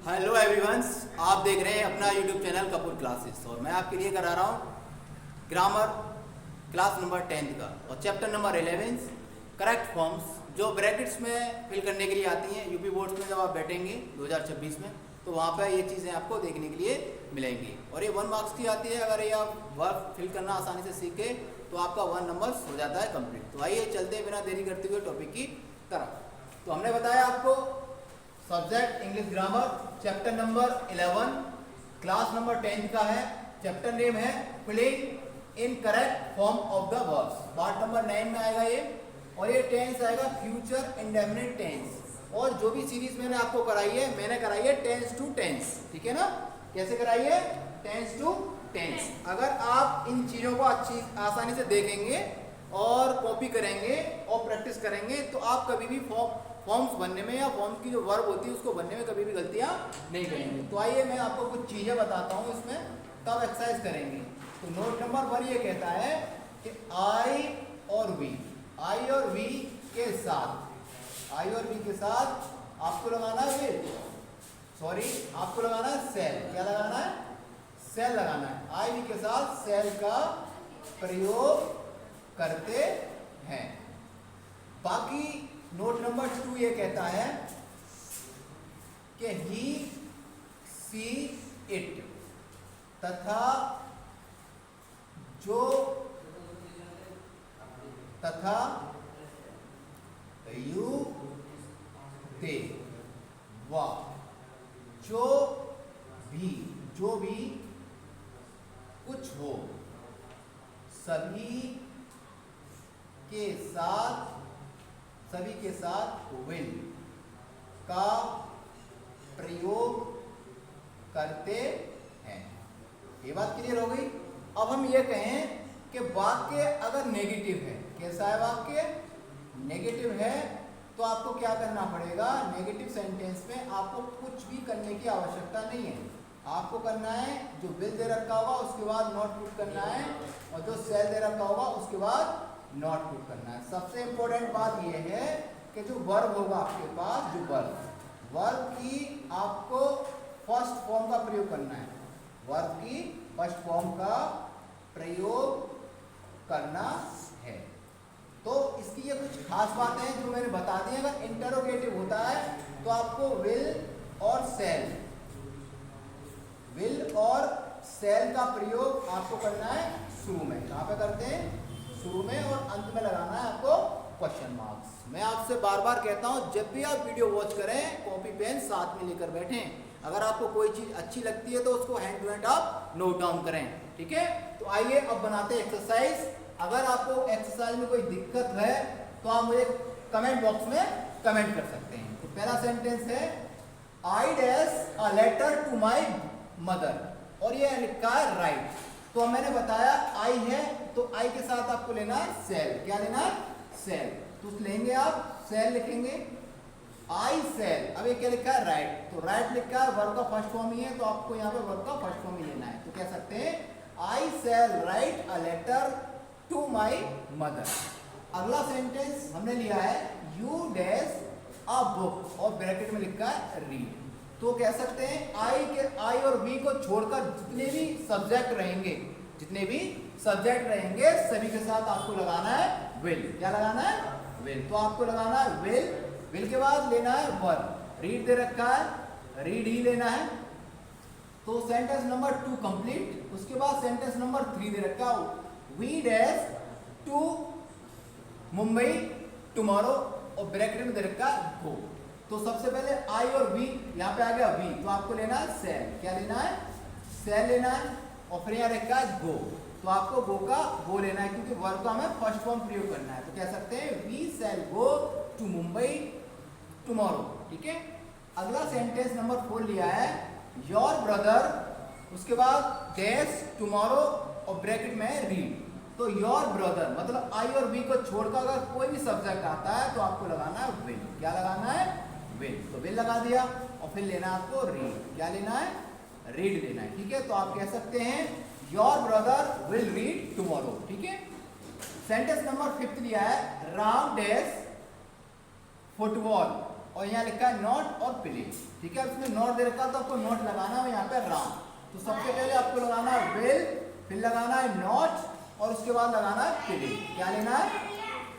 Hello everyone's, आप देख रहे हैं अपना यूट्यूब चैनल कपूर क्लासेस और मैं आपके लिए करा रहा हूँ ग्रामर क्लास नंबर 10 का और चैप्टर नंबर 11 करेक्ट फॉर्म्स जो ब्रैकेट्स में फिल करने के लिए आती हैं। यूपी बोर्ड्स में जब आप बैठेंगे 2026 में तो वहाँ पर ये चीज़ें आपको देखने के लिए मिलेंगी और ये 1 मार्क्स की आती है। अगर ये आप वर्क फिल करना आसानी से सीखे तो आपका 1 नंबर हो जाता है कंप्लीट। तो आइए चलते बिना देरी करते हुए टॉपिक की तरफ। तो हमने बताया आपको subject English grammar chapter number 11 class number 10 का है। चैप्टर नेम है filling in correct form of the verbs. Part number 9 में आएगा ये और ये टेंस आएगा फ्यूचर इंडेफिनिट टेंस। और जो भी सीरीज मैंने आपको कराई है मैंने कराई है टेंस टू टेंस, ठीक है ना। कैसे कराई है? Tense to tense. अगर आप इन चीज़ों को अच्छी आसानी से देखेंगे और कॉपी करेंगे और प्रैक्टिस करेंगे तो आप कभी भी फॉर्म्स बनने में या फॉर्म की जो वर्ब होती है उसको बनने में कभी भी गलतियां नहीं करेंगे। तो आइए मैं आपको कुछ चीज़ें बताता हूँ इसमें तब एक्सरसाइज करेंगे। तो नोट नंबर 1 ये कहता है कि आई और वी के साथ आपको लगाना है विल, सॉरी आपको लगाना है सेल। क्या लगाना है? सेल लगाना है। आई वी के साथ सेल का प्रयोग करते हैं। बाकी नोट नंबर 2 ये कहता है कि ही सी इट तथा यू दे वह जो भी कुछ हो सभी के साथ विल का प्रयोग करते हैं। ये बात क्लियर हो गई। अब हम ये कहें कि वाक्य अगर नेगेटिव है, कैसा है वाक्य? नेगेटिव है तो आपको क्या करना पड़ेगा? नेगेटिव सेंटेंस में आपको कुछ भी करने की आवश्यकता नहीं है। आपको करना है जो विल दे रखा होगा उसके बाद नॉट पुट करना है और जो सेल दे रखा होगा उसके बाद नॉट पुट करना है। सबसे इंपॉर्टेंट बात यह है कि जो वर्ब होगा आपके पास, जो वर्ब की आपको फर्स्ट फॉर्म का प्रयोग करना है। वर्ब की फर्स्ट फॉर्म का प्रयोग करना है। तो इसकी ये कुछ खास बातें हैं जो मैंने बता दी। अगर इंटरोगेटिव होता है तो आपको विल और सेल का प्रयोग आपको करना है शुरू में। कहाँ पे करते हैं? शुरू में, और अंत में लगाना है आपको क्वेश्चन मार्क्स। मैं आपसे बार बार कहता हूँ जब भी आप वीडियो वॉच करें कॉपी पेन साथ में लेकर बैठें। अगर आपको कोई चीज़ अच्छी लगती है तो उसको हैंड टू हैंड आप नोट डाउन करें, ठीक है। तो आइए अब बनाते हैं एक्सरसाइज। अगर आपको एक्सरसाइज में कोई दिक्कत है तो आप मुझे कमेंट बॉक्स में कमेंट कर सकते हैं। तो पहला सेंटेंस है I dash a letter to my mother और ये लिखा है राइट। तो मैंने बताया आई है तो आई के साथ आपको लेना है सेल। क्या लेना है? सेल। तो लेंगे आप सेल, लिखेंगे आई सेल। अब ये क्या लिखा है? राइट। तो राइट लिखा है, वर्ब का फर्स्ट फॉर्म ही है तो आपको यहाँ पे वर्ब का फर्स्ट फॉर्म ही लेना है। तो कह सकते हैं I shall write a letter to my mother. अगला सेंटेंस हमने लिया है यू डैश अ बुक और ब्रैकेट में लिखा है रीड। तो कह सकते हैं आई और वी को छोड़कर जितने भी सब्जेक्ट रहेंगे सभी के साथ आपको लगाना है विल। क्या लगाना है? विल। तो आपको लगाना है विल के बाद लेना है वर्ब। रीड दे रखा है, रीड ही लेना है। तो सेंटेंस नंबर 2 कंप्लीट। उसके बाद सेंटेंस नंबर 3 दे रखा है we dash to Mumbai tomorrow और ब्रैकेट में दे रखा है गो। तो सबसे पहले आई और वी, यहाँ पे आ गया वी तो आपको लेना है सेल। क्या लेना है? सेल लेना है। और फिर यहाँ रखा है गो तो आपको गो का गो लेना है क्योंकि वर्ब का हमें फर्स्ट फॉर्म प्रयोग करना है। तो कह सकते हैं we shall go to Mumbai tomorrow, ठीक है। अगला सेंटेंस नंबर 4 लिया है योर ब्रदर, उसके बाद डैश टुमारो और ब्रैकेट में रीड। तो योर ब्रदर मतलब आई और वी को छोड़कर अगर कोई भी सब्जेक्ट आता है तो आपको लगाना है विल। क्या लगाना है? विल। तो विल लगा दिया और फिर लेना है आपको रीड। क्या लेना है? रीड लेना है, ठीक है। तो आप कह सकते हैं your brother will read tomorrow, ठीक है। सेंटेंस नंबर 5 लिया है राम डैश फुटबॉल और यहाँ लिखा है नॉट और प्ले। ठीक है, उसमें नॉट दे रखा तो आपको नॉट लगाना है, यहाँ पे राम। तो सबसे पहले आपको लगाना है विल, फिर लगाना है नॉट और उसके बाद लगाना है प्ले। क्या लेना है?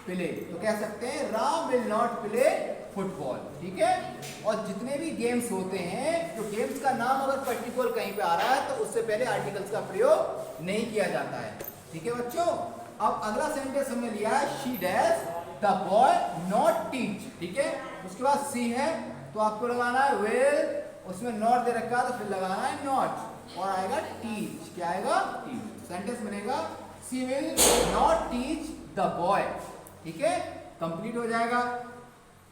प्ले। तो कह सकते हैं Ram will not play football. ठीक है, और जितने भी गेम्स होते हैं, तो गेम्स का नाम अगर पर्टिकुलर कहीं पे आ रहा है तो उससे पहले आर्टिकल्स का प्रयोग नहीं किया जाता है। ठीक है बच्चों, अब अगला सेंटेंस हमने लिया है she dash the boy not teach. ठीक है, उसके बाद सी है तो आपको लगाना है विल, उसमें नॉट दे रखा है तो फिर लगाना है नॉट और आएगा टीच। क्या आएगा? टीच। सेंटेंस बनेगा she will not teach the boy. ठीक है, कंप्लीट हो जाएगा।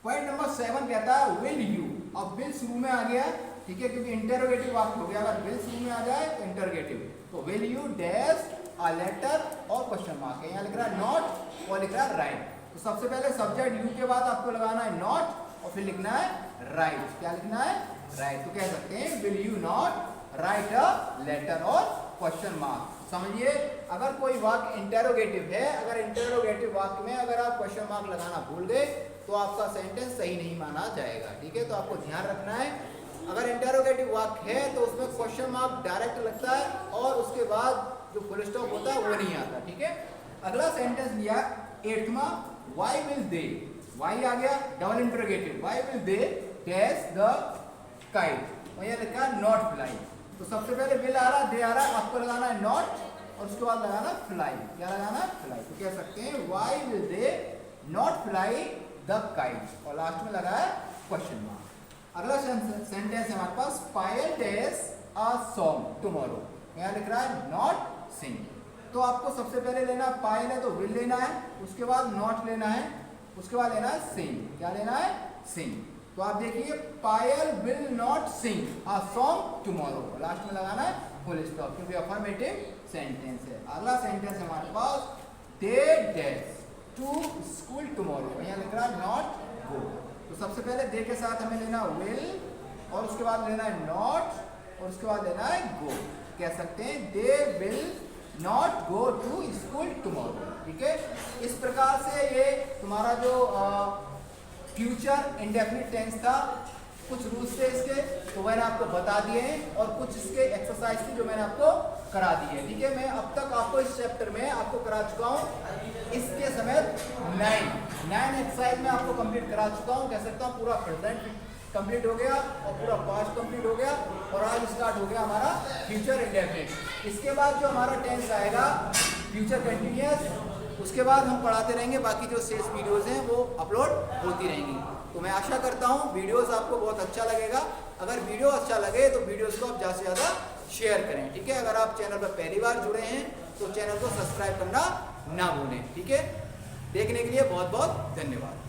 पॉइंट नंबर 7 कहता है विल यू। अब विल शुरू में आ गया, ठीक है, क्योंकि इंटरोगेटिव वाक्य हो गया। अगर विल शुरू में आ जाए तो इंटरोगेटिव, तो will you dash a letter और क्वेश्चन मार्क है। यहाँ लिख रहा है नॉट और लिख रहा है राइट। तो सबसे पहले सब्जेक्ट यू के बाद आपको लगाना है नॉट और फिर लिखना है राइट। क्या लिखना है? राइट। तो कह सकते हैं will you not write a letter और क्वेश्चन मार्क। समझिए, अगर कोई वाक्य इंटरोगेटिव है, अगर इंटरोगेटिव वाक्य में अगर आप क्वेश्चन मार्क लगाना भूल गए तो आपका सेंटेंस सही नहीं माना जाएगा। ठीक है, तो आपको ध्यान रखना है, अगर इंटरोगेटिव वाक्य है तो उसमें क्वेश्चन मार्क डायरेक्ट लगता है और उसके बाद जो फुल स्टॉप होता है वो नहीं आता। ठीक है, अगला सेंटेंस लिया 8वां, व्हाई विल दे। व्हाई आ गया, double interrogative, why will they dash the kite और यह लिखा है नॉट फ्लाई। तो सबसे पहले विल आ रहा है, दे आ रहा है, आपको लगाना है नॉट और उसके बाद लगाना फ्लाई। क्या लगाना है? फ्लाई। तो कह सकते हैं why will they not fly the kite और लास्ट में लगा है क्वेश्चन मार्क। अगला सेंटेंस है हमारे पास पायल डैश अ सॉन्ग टुमारो। यहाँ लिख रहा है नॉट सिंग। तो आपको सबसे पहले लेना पायल है तो विल लेना है, उसके बाद नॉट लेना है, उसके बाद लेना है सिंग। क्या लेना है? सिंग। तो आप देखिए Payal will not sing a song tomorrow, last में लगाना है फुल स्टॉप क्योंकि अफर्मेटिव सेंटेंस है। अगला सेंटेंस है हमारे पास they dash to school tomorrow. यहाँ लिख रहा है नॉट गो। तो सबसे पहले दे के साथ हमें लेना विल और उसके बाद लेना है नॉट और उसके बाद लेना है गो। कह सकते हैं they will not go to school tomorrow. ठीक है, इस प्रकार से ये तुम्हारा जो फ्यूचर इंडेफिनिट टेंस था, कुछ रूल्स थे इसके तो मैंने आपको बता दिए हैं और कुछ इसके एक्सरसाइज थी जो मैंने आपको करा दी है। ठीक है, मैं अब तक आपको इस चैप्टर में आपको करा चुका हूँ इसके समेत 9 एक्सरसाइज में आपको कंप्लीट करा चुका हूँ। कह सकता हूँ पूरा प्रेजेंट कंप्लीट हो गया और पूरा पास्ट कंप्लीट हो गया और आज स्टार्ट हो गया हमारा फ्यूचर इंडेफिनिट। इसके बाद जो हमारा टेंस आएगा फ्यूचर कंटिन्यूअस, उसके बाद हम पढ़ाते रहेंगे, बाकी जो शेष वीडियोस हैं वो अपलोड होती रहेंगी। तो मैं आशा करता हूँ वीडियोस आपको बहुत अच्छा लगेगा। अगर वीडियो अच्छा लगे तो वीडियोस को आप ज़्यादा से ज़्यादा शेयर करें। ठीक है, अगर आप चैनल पर पहली बार जुड़े हैं तो चैनल को सब्सक्राइब करना ना भूलें। ठीक है, देखने के लिए बहुत बहुत धन्यवाद।